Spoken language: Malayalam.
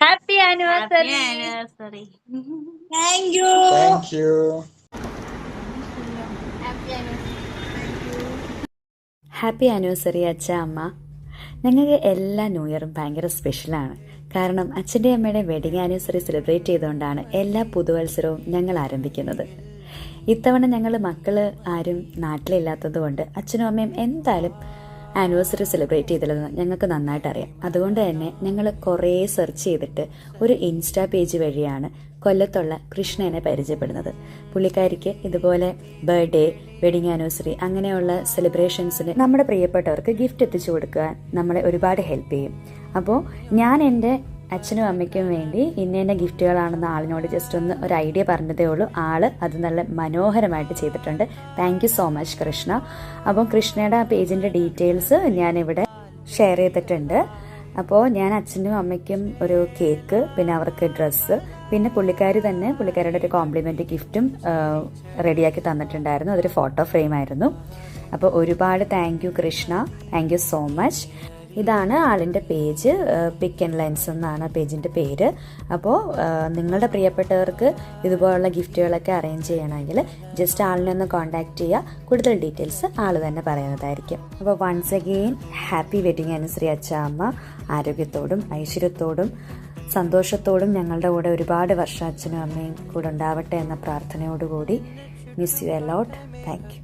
Happy anniversary. Thank you. Thank you. Happy anniversary അച്ഛ അമ്മ. ഞങ്ങൾക്ക് എല്ലാ ന്യൂ ഇയറും ഭയങ്കര സ്പെഷ്യലാണ്. കാരണം അച്ഛൻ്റെ അമ്മയുടെ വെഡിങ് ആനിവേഴ്സറി സെലിബ്രേറ്റ് ചെയ്തുകൊണ്ടാണ് എല്ലാ പുതുവത്സരവും ഞങ്ങൾ ആരംഭിക്കുന്നത്. ഇത്തവണ ഞങ്ങൾ മക്കൾ ആരും നാട്ടിലില്ലാത്തത് കൊണ്ട് അച്ഛനും അമ്മയും എന്തായാലും ആനിവേഴ്സറി സെലിബ്രേറ്റ് ചെയ്തില്ലെന്ന് ഞങ്ങൾക്ക് നന്നായിട്ട് അറിയാം. അതുകൊണ്ട് തന്നെ ഞങ്ങൾ കുറേ സെർച്ച് ചെയ്തിട്ട് ഒരു ഇൻസ്റ്റാ പേജ് വഴിയാണ് കൊല്ലത്തുള്ള കൃഷ്ണനെ പരിചയപ്പെടുന്നത്. പുള്ളിക്കാരിക്ക് ഇതുപോലെ ബർത്ത്ഡേ, വെഡിങ് ആനിവേഴ്സറി അങ്ങനെയുള്ള സെലിബ്രേഷൻസിന് നമ്മുടെ പ്രിയപ്പെട്ടവർക്ക് ഗിഫ്റ്റ് എത്തിച്ചു കൊടുക്കാൻ നമ്മളെ ഒരുപാട് ഹെൽപ്പ് ചെയ്യും. അപ്പോൾ ഞാൻ എൻ്റെ അച്ഛനും അമ്മയ്ക്കും വേണ്ടി ഇന്ന ഗിഫ്റ്റുകളാണെന്ന് ആളിനോട് ജസ്റ്റ് ഒന്ന് ഒരു ഐഡിയ പറഞ്ഞതേ ഉള്ളൂ. ആള് അത് നല്ല മനോഹരമായിട്ട് ചെയ്തിട്ടുണ്ട്. Thank you so much Krishna. അപ്പം കൃഷ്ണയുടെ ആ പേജിൻ്റെ ഡീറ്റെയിൽസ് ഞാനിവിടെ ഷെയർ ചെയ്തിട്ടുണ്ട്. അപ്പോൾ ഞാൻ അച്ഛനും അമ്മയ്ക്കും ഒരു കേക്ക്, പിന്നെ അവർക്ക് ഡ്രസ്സ്, പിന്നെ പുള്ളിക്കാരിയുടെ ഒരു കോംപ്ലിമെൻ്റ് ഗിഫ്റ്റും റെഡിയാക്കി തന്നിട്ടുണ്ടായിരുന്നു. അതൊരു ഫോട്ടോ ഫ്രെയിം ആയിരുന്നു. അപ്പോൾ ഒരുപാട് thank you Krishna, thank you so much. ഇതാണ് ആളിൻ്റെ പേജ്, പിക്ക് ആൻഡ് ലെൻസ് എന്നാണ് പേജിൻ്റെ പേര്. അപ്പോൾ നിങ്ങളുടെ പ്രിയപ്പെട്ടവർക്ക് ഇതുപോലുള്ള ഗിഫ്റ്റുകളൊക്കെ അറേഞ്ച് ചെയ്യണമെങ്കിൽ ജസ്റ്റ് ആളിനെ ഒന്ന് കോൺടാക്റ്റ് ചെയ്യുക. കൂടുതൽ ഡീറ്റെയിൽസ് ആൾ തന്നെ പറയുന്നതായിരിക്കും. അപ്പോൾ once again happy wedding anniversary അച്ഛ അമ്മ. ആരോഗ്യത്തോടും ഐശ്വര്യത്തോടും സന്തോഷത്തോടും ഞങ്ങളുടെ കൂടെ ഒരുപാട് വർഷം അച്ഛനും അമ്മയും കൂടെ ഉണ്ടാവട്ടെ എന്ന പ്രാർത്ഥനയോടുകൂടി miss you a lot. Thank you.